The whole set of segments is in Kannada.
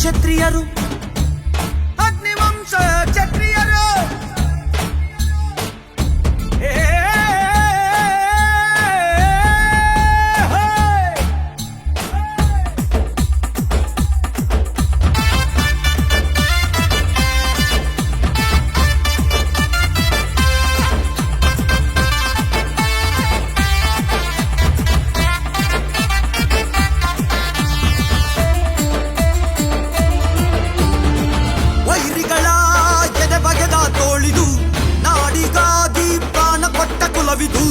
ಕ್ಷತ್ರಿಯರು, ಅಗ್ನಿವಂಶ ಕ್ಷತ್ರಿಯರು. ವೈರಿಗಳ ಎದೆ ಬಗೆದ ತೋಳಿದು ನಾಡಿಗಾಗಿ ಪ್ರಾಣ ಕೊಟ್ಟ ಕುಲವಿದು.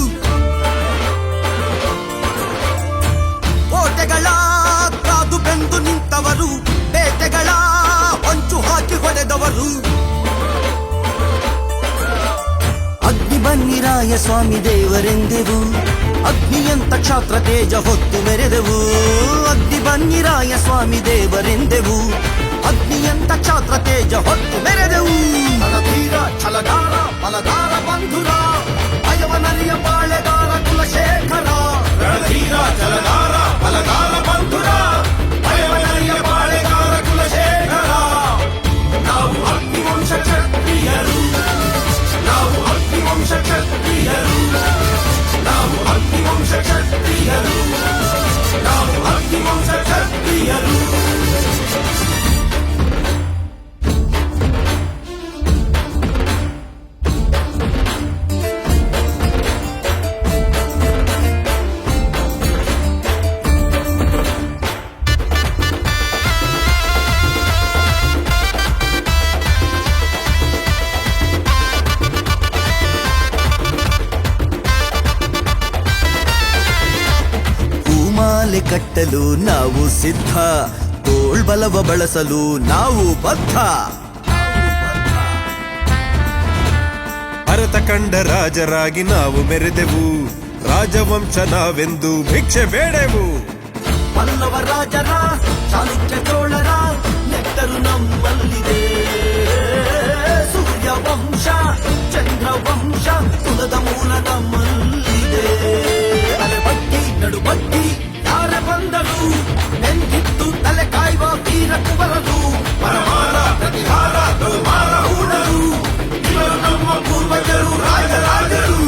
ಕೋಟೆಗಳ ಕಾದು ಬೆಂದು ನಿಂತವರು, ಬೇಟೆಗಳ ಹೊಂಚು ಹಾಕಿ ಹೊಡೆದವರು. ಅಗ್ನಿ ಬನ್ನಿರಾಯ ಸ್ವಾಮಿ ದೇವರೆಂದೆವು, ಅಗ್ನಿಯಂತ ಕ್ಷಾತ್ರ ತೇಜ ಹೊತ್ತು ಮೆರೆದೆವು. ಅಗ್ನಿ ಬನ್ನಿರಾಯ ಸ್ವಾಮಿ ದೇವರೆಂದೆವು, ಅಗ್ನಿಯಂತ ಕ್ಷಾತ್ರ ತೇಜ ಹೊತ್ತು ಮೆರೆದೆವು. ರಣಧೀರ ಛಲಗಾರ ಬಲಗಾರ ಬಂಧುರ, ಭಯವನರಿಯ ಬಾಳೆಗಾರ ಕುಲಶೇಖರ. ರಣಧೀರ ಛಲಗಾರ ಬಲಗಾರ ಬಂಧುರ, ಭಯವನರಿಯ ಬಾಳೆಗಾರ ಕುಲಶೇಖರ. ನಾವು ಅಗ್ನಿವಂಶ ಕ್ಷತ್ರಿಯರು, ನಾವು ಅಗ್ನಿವಂಶ ಕ್ಷತ್ರಿಯರು, ನಾವು ಅಗ್ನಿವಂಶ ಕ್ಷತ್ರಿಯರು, ನಾವು ಅಗ್ನಿವಂಶ ಕ್ಷತ್ರಿಯರು. ಮಾಲೆ ಕಟ್ಟಲು ನಾವು ಸಿದ್ಧ, ತೋಳ್ಬಲವ ಬಳಸಲು ನಾವು ಬದ್ಧ. ಭರತ ಕಂಡ ರಾಜರಾಗಿ ನಾವು ಮೆರೆದೆವು, ರಾಜವಂಶ ನಾವೆಂದು ಭಿಕ್ಷೆ ಬೇಡೆವು. ಪಲ್ಲವ ರಾಜರ ಚಾಲುಕ್ಯ ಚೋಳರ ನೆಟ್ಟರು ನಮ್ಮಲ್ಲಿದೆ. ಸೂರ್ಯ ವಂಶ ಚಂದ್ರ ವಂಶ ಕುಲದ ಮೂಲ ನಮ್ಮಲ್ಲಿದೆ. ತಲೆ ಬಟ್ಟಿ ನಡು ಬಟ್ಟಿ ಯಾರ ಬಂದರು, ನೆಂದಿತ್ತು ತಲೆ ಕಾಯುವ ವೀರ ಕುವರರು. ಪರಮಾರ ಪ್ರತಿಹಾರ ದುರ್ಮಾರ ಹೂಡರು, ಇವರು ನಮ್ಮ ಪೂರ್ವಜರು ರಾಜರಾಜರು.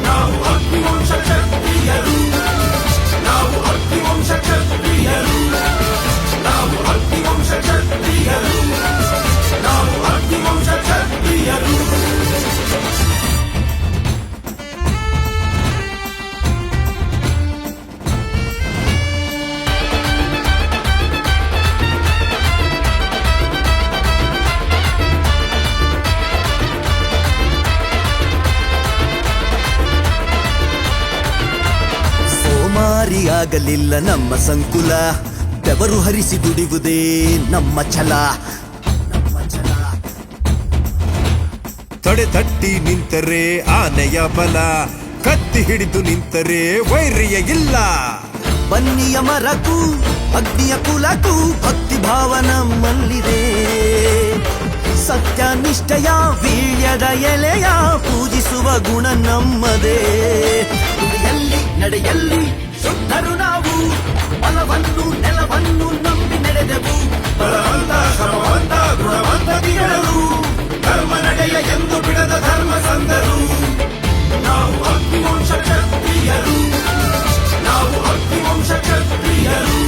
ನಾವು ಅಗ್ನಿವಂಶ ಕ್ಷತ್ರಿಯರು, ನಾವು ಅಗ್ನಿವಂಶ ಕ್ಷತ್ರಿಯರು, ನಾವು ಅಗ್ನಿವಂಶ ಕ್ಷತ್ರಿಯರು, ನಾವು ಅಗ್ನಿವಂಶ ಕ್ಷತ್ರಿಯರು. ಸೋಮಾರಿಯಾಗಲಿಲ್ಲ ನಮ್ಮ ಸಂಕುಲ, ಬೆವರು ಹರಿಸಿ ದುಡಿಯುವುದೇ ನಮ್ಮ ಛಲ. ತಡೆ ತಟ್ಟಿ ನಿಂತರೆ ಆನೆಯ ಬಲ, ಕತ್ತಿ ಹಿಡಿದು ನಿಂತರೆ ವೈರ್ಯ ಇಲ್ಲ. ಬನ್ನಿಯ ಮರಕ್ಕೂ ಅಗ್ನಿಯ ಕುಲಕ್ಕೂ ಭಕ್ತಿ ಭಾವ ನಮ್ಮಲ್ಲಿದೆ. ಸತ್ಯ ನಿಷ್ಠೆಯ ವೀಳ್ಯದ ಎಲೆಯ ಪೂಜಿಸುವ ಗುಣ ನಮ್ಮದೇ. ನುಡಿಯಲ್ಲಿ ನಡೆಯಲ್ಲಿ ಶುದ್ಧರು ನಾವು, ಬಲವನ್ನು ನೆಲವನ್ನು ನಂಬಿ ನಡೆದೆವು. ಬಲವಂತ ಶ್ರಮವಂತ ಗುಣವಂತ ದಿಗಳರು, ಧರ್ಮ ನಡೆಯ ಎಂದು ಬಿಡದ ಧರ್ಮ ಸಂದರು. ನಾವು ಅಗ್ನಿವಂಶ ಕ್ಷತ್ರಿಯರು, ನಾವು ಅಗ್ನಿವಂಶ ಕ್ಷತ್ರಿಯರು,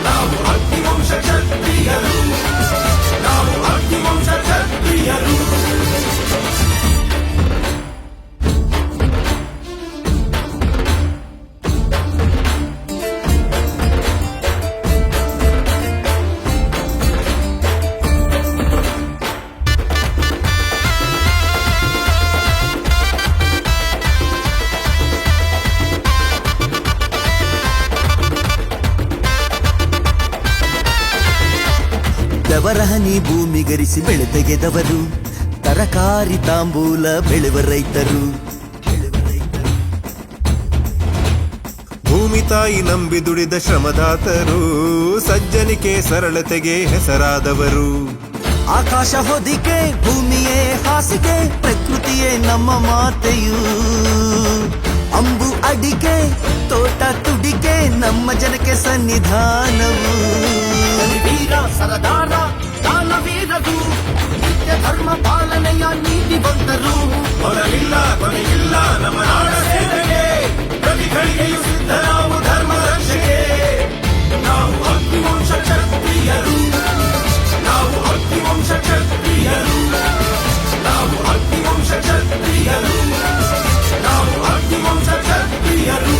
ನಾವು ಅಗ್ನಿವಂಶ ಕ್ಷತ್ರಿಯರು, ನಾವು ಅಗ್ನಿವಂಶ ಕ್ಷತ್ರಿಯರು. ಬೆವರಹನಿ ಭೂಮಿಗರಿಸಿ ಬೆಳೆ ತೆಗೆದವರು, ತರಕಾರಿ ತಾಂಬೂಲ ಬೆಳೆವ ರೈತರು. ಭೂಮಿ ತಾಯಿ ನಂಬಿ ದುಡಿದ ಶ್ರಮದಾತರು, ಸಜ್ಜನಿಕೆ ಸರಳತೆಗೆ ಹೆಸರಾದವರು. ಆಕಾಶ ಹೊದಿಕೆ ಭೂಮಿಯೇ ಹಾಸಿಗೆ, ಪ್ರಕೃತಿಯೇ ನಮ್ಮ ಮಾತೆಯು. ಅಂಬು ಅಡಿಗೆ ತೋಟ ತುಡಿಗೆ ನಮ್ಮ ಜನಕ್ಕೆ ಸನ್ನಿಧಾನವು ವೀರ ಸರದಾರ ದಾನವೀರರು ನಿತ್ಯ ಧರ್ಮ ಪಾಲನೆಯ ನೀತಿವಂತರು ಕೊನೆಯಿಲ್ಲ ಕೊನೆಯಿಲ್ಲ ನಮ್ಮ ನಾಡ ಸೇವೆಗೆ ಪ್ರತಿ ಗಳಿಗೆಯೂ ಸಿದ್ಧ ನಾವು ಧರ್ಮ ರಕ್ಷೆಗೆ ನಾವು ಅಗ್ನಿವಂಶ ಕ್ಷತ್ರಿಯರು ನಾವು ಅಗ್ನಿವಂಶ ಕ್ಷತ್ರಿಯರು ನಾವು ಅಗ್ನಿವಂಶ ಕ್ಷತ್ರಿಯರು ನಾವು ಅಗ್ನಿವಂಶ ಕ್ಷತ್ರಿಯರು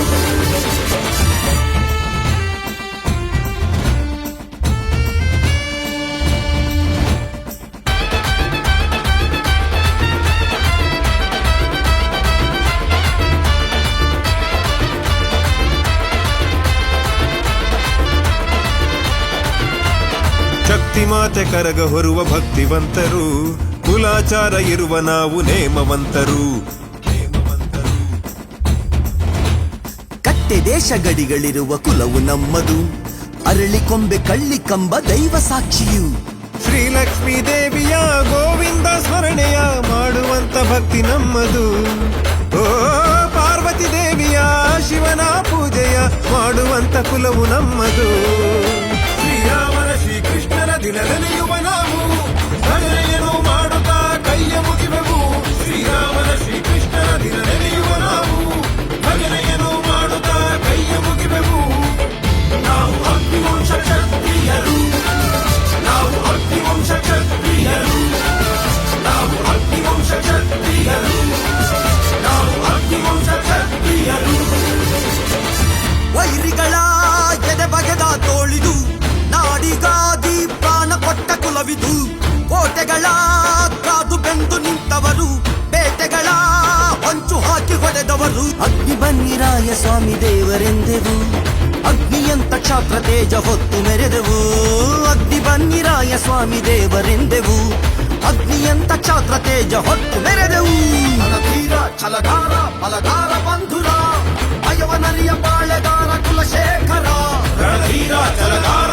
ಶಕ್ತಿ ಮಾತೆ ಕರಗ ಹೊರುವ ಭಕ್ತಿವಂತರು ಕುಲಾಚಾರ ಇರುವ ನಾವು ನೇಮವಂತರು ಕಟ್ಟೆ ದೇಶ ಗಡಿಗಳಿರುವ ಕುಲವು ನಮ್ಮದು ಅರಳಿ ಕೊಂಬೆ ಕಳ್ಳಿ ಕಂಬ ದೈವ ಸಾಕ್ಷಿಯು ಶ್ರೀಲಕ್ಷ್ಮೀ ದೇವಿಯ ಗೋವಿಂದ ಸ್ಮರಣೆಯ ಮಾಡುವಂತ ಭಕ್ತಿ ನಮ್ಮದು ಓ ಪಾರ್ವತಿ ದೇವಿಯ ಶಿವನ ಪೂಜೆಯ ಮಾಡುವಂತ ಕುಲವು ನಮ್ಮದು ಶ್ರೀರಾಮನ ಶ್ರೀಕೃಷ್ಣನ ದಿನ ನೆನೆಯುವ ನಾವು ಭಜನೆಯನ್ನು ಮಾಡುತ್ತಾ ಕೈಯ ಮುಗಿವೆವು ಶ್ರೀರಾಮನ ಶ್ರೀಕೃಷ್ಣನ ದಿನ ನೆನೆಯುವ ನಾವು ಭಜನೆಯನ್ನು ಮಾಡುತ್ತಾ ಕೈಯ ಮುಗಿವೆವು ನಾವು ಅಗ್ನಿವಂಶ ಕ್ಷತ್ರಿಯರು ನಾವು ಅಗ್ನಿವಂಶ ಕ್ಷತ್ರಿಯರು ನಾವು ಅಗ್ನಿವಂಶ ಕ್ಷತ್ರಿಯರು ನಾವು ಅಗ್ನಿವಂಶ ಕ್ಷತ್ರಿಯರು ವೈರಿಗಳ ಎದೆ ಬಗೆದ ತೋಳಿದು ನಾಡಿಗಾಗಿ ಪ್ರಾಣ ಕೊಟ್ಟ ಕುಲವಿದು ಕೋಟೆಗಳ ಕಾದು ಬೆಂದು ನಿಂತವರು ಬೇಟೆಗಳ ಹೊಂಚು ಹಾಕಿ ಹೊಡೆದವರು ಅಗ್ನಿ ಬನ್ನಿರಾಯ ಸ್ವಾಮಿ ದೇವರೆಂದೆವು ಅಗ್ನಿಯಂತ ಕ್ಷಾತ್ರ ತೇಜ ಹೊತ್ತು ಮೆರೆದೆವು ಅಗ್ನಿ ಬನ್ನಿರಾಯ ಸ್ವಾಮಿ ದೇವರೆಂದೆವು ಅಗ್ನಿಯಂತ ಕ್ಷಾತ್ರ ತೇಜ ಹೊತ್ತು ಮೆರೆದೆವು ರಣಧೀರ ಛಲಗಾರ ಬಲಗಾರ ಬಂಧುರ ಅಯವನರಿಯ ಬಾಳೆಗಾರ ಕುಲಶೇಖರ ರಣಧೀರ ಚಲಗಾರ